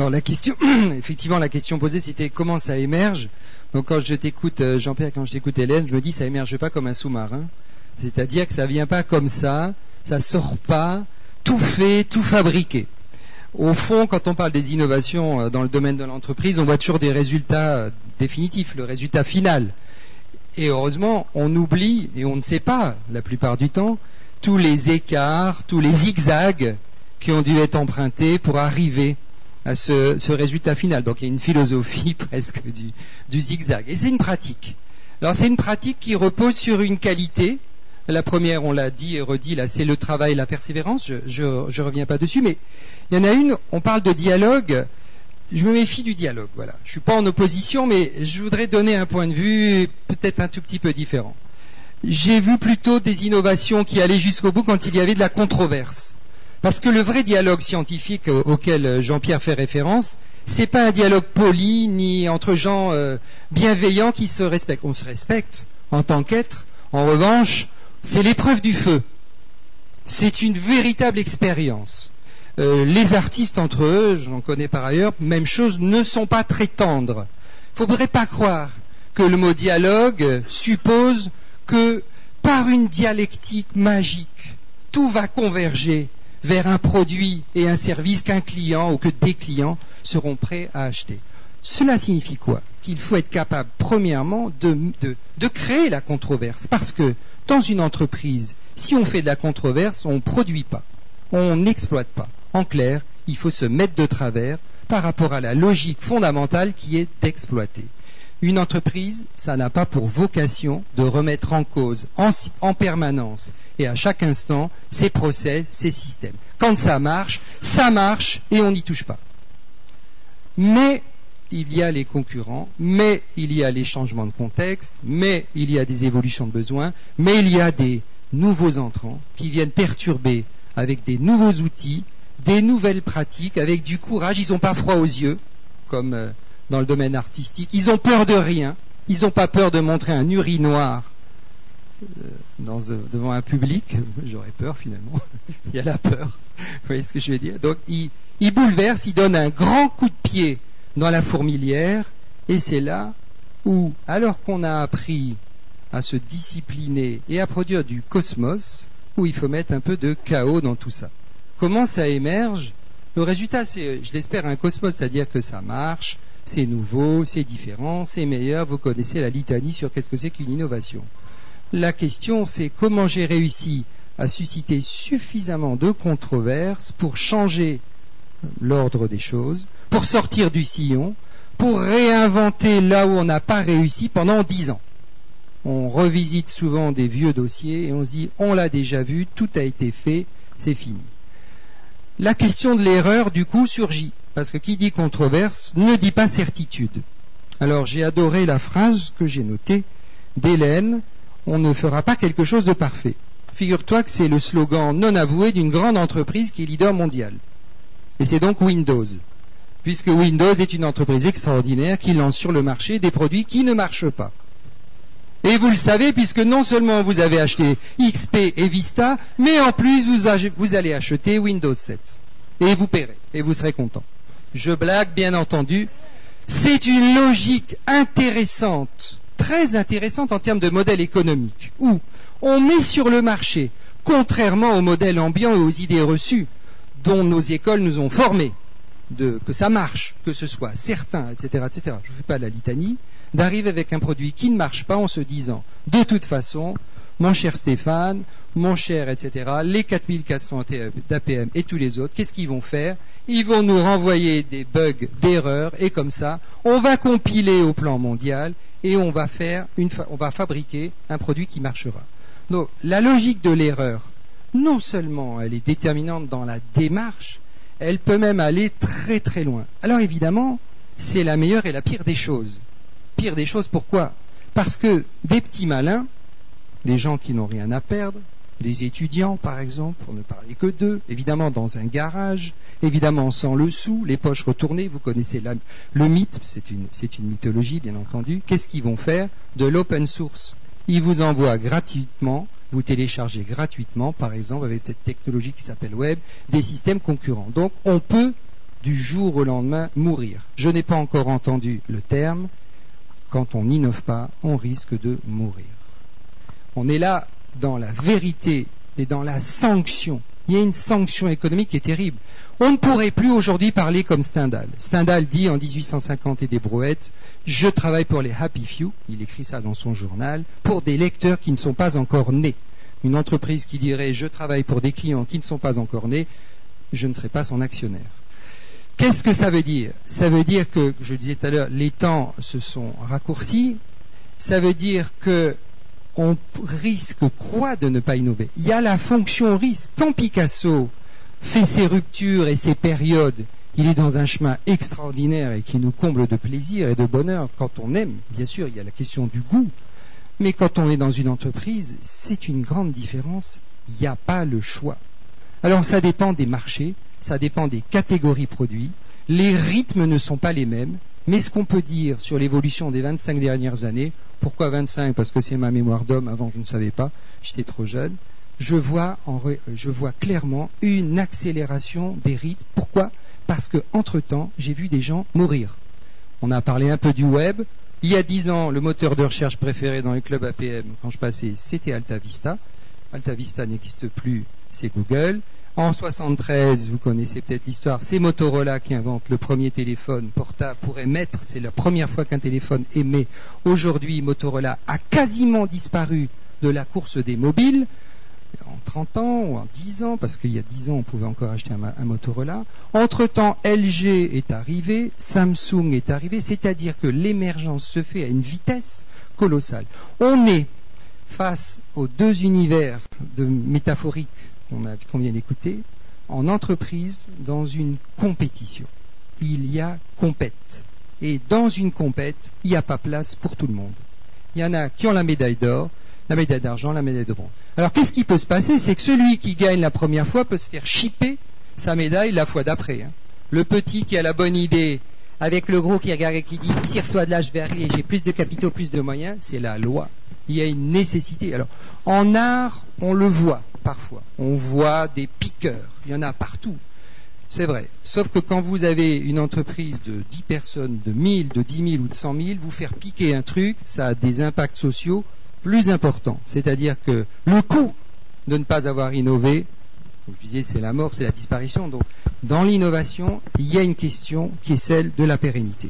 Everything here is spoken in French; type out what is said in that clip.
Alors la question, effectivement, la question posée, c'était comment ça émerge. Donc quand je t'écoute, Jean-Pierre, quand je t'écoute, Hélène, je me dis ça émerge pas comme un sous-marin. C'est-à-dire que ça vient pas comme ça sort pas, tout fait, tout fabriqué. Au fond, quand on parle des innovations dans le domaine de l'entreprise, on voit toujours des résultats définitifs, le résultat final. Et heureusement, on oublie, et on ne sait pas, la plupart du temps, tous les écarts, tous les zigzags qui ont dû être empruntés pour arriver à ce résultat final. Donc il y a une philosophie presque du zigzag. Et c'est une pratique. Alors c'est une pratique qui repose sur une qualité. La première, on l'a dit et redit, là, c'est le travail et la persévérance. Je reviens pas dessus, mais il y en a une, on parle de dialogue. Je me méfie du dialogue, voilà. Je suis pas en opposition, mais je voudrais donner un point de vue peut-être un tout petit peu différent. J'ai vu plutôt des innovations qui allaient jusqu'au bout quand il y avait de la controverse. Parce que le vrai dialogue scientifique auquel Jean-Pierre fait référence, c'est pas un dialogue poli, ni entre gens bienveillants qui se respectent. On se respecte en tant qu'être. En revanche, c'est l'épreuve du feu. C'est une véritable expérience. Les artistes entre eux, j'en connais par ailleurs, même chose, ne sont pas très tendres. Il ne faudrait pas croire que le mot dialogue suppose que par une dialectique magique, tout va converger vers un produit et un service qu'un client ou que des clients seront prêts à acheter. Cela signifie quoi? Qu'il faut être capable, premièrement, de créer la controverse. Parce que dans une entreprise, si on fait de la controverse, on ne produit pas, on n'exploite pas. En clair, il faut se mettre de travers par rapport à la logique fondamentale qui est d'exploiter. Une entreprise, ça n'a pas pour vocation de remettre en cause en permanence et à chaque instant ses process, ses systèmes. Quand ça marche et on n'y touche pas. Mais il y a les concurrents, mais il y a les changements de contexte, mais il y a des évolutions de besoins, mais il y a des nouveaux entrants qui viennent perturber avec des nouveaux outils, des nouvelles pratiques, avec du courage. Ils n'ont pas froid aux yeux, comme dans le domaine artistique. Ils ont peur de rien. Ils n'ont pas peur de montrer un urinoir devant un public. J'aurais peur finalement. Il y a la peur. Vous voyez ce que je veux dire? Donc ils bouleversent, ils donnent un grand coup de pied dans la fourmilière. Et c'est là où, alors qu'on a appris à se discipliner et à produire du cosmos, où il faut mettre un peu de chaos dans tout ça. Comment ça émerge? Le résultat, c'est, je l'espère, un cosmos, c'est-à-dire que ça marche, c'est nouveau, c'est différent, c'est meilleur. Vous connaissez la litanie sur qu'est-ce que c'est qu'une innovation. La question, c'est comment j'ai réussi à susciter suffisamment de controverses pour changer l'ordre des choses, pour sortir du sillon, pour réinventer là où on n'a pas réussi pendant 10 ans. On revisite souvent des vieux dossiers et on se dit, on l'a déjà vu, tout a été fait, c'est fini. La question de l'erreur, du coup, surgit. Parce que qui dit controverse ne dit pas certitude. Alors j'ai adoré la phrase que j'ai notée d'Hélène, on ne fera pas quelque chose de parfait. Figure-toi que c'est le slogan non avoué d'une grande entreprise qui est leader mondial. Et c'est donc Windows. Puisque Windows est une entreprise extraordinaire qui lance sur le marché des produits qui ne marchent pas. Et vous le savez, puisque non seulement vous avez acheté XP et Vista, mais en plus vous allez acheter Windows 7. Et vous paierez, et vous serez content. Je blague, bien entendu. C'est une logique intéressante, très intéressante en termes de modèle économique, où on met sur le marché, contrairement au modèle ambiant et aux idées reçues dont nos écoles nous ont formés, que ça marche, que ce soit certain, etc., etc. Je ne fais pas la litanie, d'arriver avec un produit qui ne marche pas en se disant, de toute façon, mon cher Stéphane, mon cher, etc., les 4400 d'APM et tous les autres, qu'est-ce qu'ils vont faire? Ils vont nous renvoyer des bugs, d'erreurs, et comme ça, on va compiler au plan mondial et on va fabriquer un produit qui marchera. Donc, la logique de l'erreur, non seulement elle est déterminante dans la démarche, elle peut même aller très très loin. Alors évidemment, c'est la meilleure et la pire des choses. Pire des choses, pourquoi? Parce que des petits malins, des gens qui n'ont rien à perdre, des étudiants par exemple, pour ne parler que d'eux, évidemment dans un garage, évidemment sans le sou, les poches retournées, vous connaissez le mythe, c'est une mythologie bien entendu. Qu'est-ce qu'ils vont faire? De l'open source. Ils vous envoient gratuitement, vous téléchargez gratuitement, par exemple avec cette technologie qui s'appelle web, des systèmes concurrents. Donc on peut du jour au lendemain mourir. Je n'ai pas encore entendu le terme. Quand on n'innove pas, on risque de mourir. On est là dans la vérité et dans la sanction. Il y a une sanction économique qui est terrible. On ne pourrait plus aujourd'hui parler comme Stendhal. Stendhal dit en 1850 et des brouettes, je travaille pour les happy few, il écrit ça dans son journal, pour des lecteurs qui ne sont pas encore nés. Une entreprise qui dirait je travaille pour des clients qui ne sont pas encore nés, je ne serai pas son actionnaire. Qu'est-ce que ça veut dire? Ça veut dire que, je le disais tout à l'heure, les temps se sont raccourcis. Ça veut dire que on risque quoi de ne pas innover? Il y a la fonction risque. Quand Picasso fait ses ruptures et ses périodes, il est dans un chemin extraordinaire et qui nous comble de plaisir et de bonheur quand on aime. Bien sûr, il y a la question du goût. Mais quand on est dans une entreprise, c'est une grande différence. Il n'y a pas le choix. Alors ça dépend des marchés, ça dépend des catégories produits. Les rythmes ne sont pas les mêmes. Mais ce qu'on peut dire sur l'évolution des 25 dernières années, pourquoi 25? Parce que c'est ma mémoire d'homme, avant je ne savais pas, j'étais trop jeune. Je vois clairement une accélération des rythmes. Pourquoi? Parce qu'entre-temps, j'ai vu des gens mourir. On a parlé un peu du web. Il y a 10 ans, le moteur de recherche préféré dans les clubs APM, quand je passais, c'était Alta Vista. Alta Vista n'existe plus, c'est Google. En 73, vous connaissez peut-être l'histoire, c'est Motorola qui invente le premier téléphone portable pour émettre. C'est la première fois qu'un téléphone émet. Aujourd'hui, Motorola a quasiment disparu de la course des mobiles. En 30 ans ou en 10 ans, parce qu'il y a 10 ans, on pouvait encore acheter un Motorola. Entre-temps, LG est arrivé, Samsung est arrivé, c'est-à-dire que l'émergence se fait à une vitesse colossale. On est face aux deux univers métaphoriques qu'on vient d'écouter, en entreprise, dans une compétition. Il y a compète. Et dans une compète, il n'y a pas place pour tout le monde. Il y en a qui ont la médaille d'or, la médaille d'argent, la médaille de bronze. Alors qu'est-ce qui peut se passer? C'est que celui qui gagne la première fois peut se faire chipper sa médaille la fois d'après. Le petit qui a la bonne idée, avec le gros qui regarde et qui dit « tire-toi de là, je vais arriver, j'ai plus de capitaux, plus de moyens », c'est la loi. Il y a une nécessité. Alors, en art, on le voit parfois. On voit des piqueurs. Il y en a partout. C'est vrai. Sauf que quand vous avez une entreprise de 10 personnes, de 1000, de 10 000 ou de 100 000, vous faire piquer un truc, ça a des impacts sociaux plus importants. C'est-à-dire que le coût de ne pas avoir innové, comme je disais, c'est la mort, c'est la disparition. Donc, dans l'innovation, il y a une question qui est celle de la pérennité.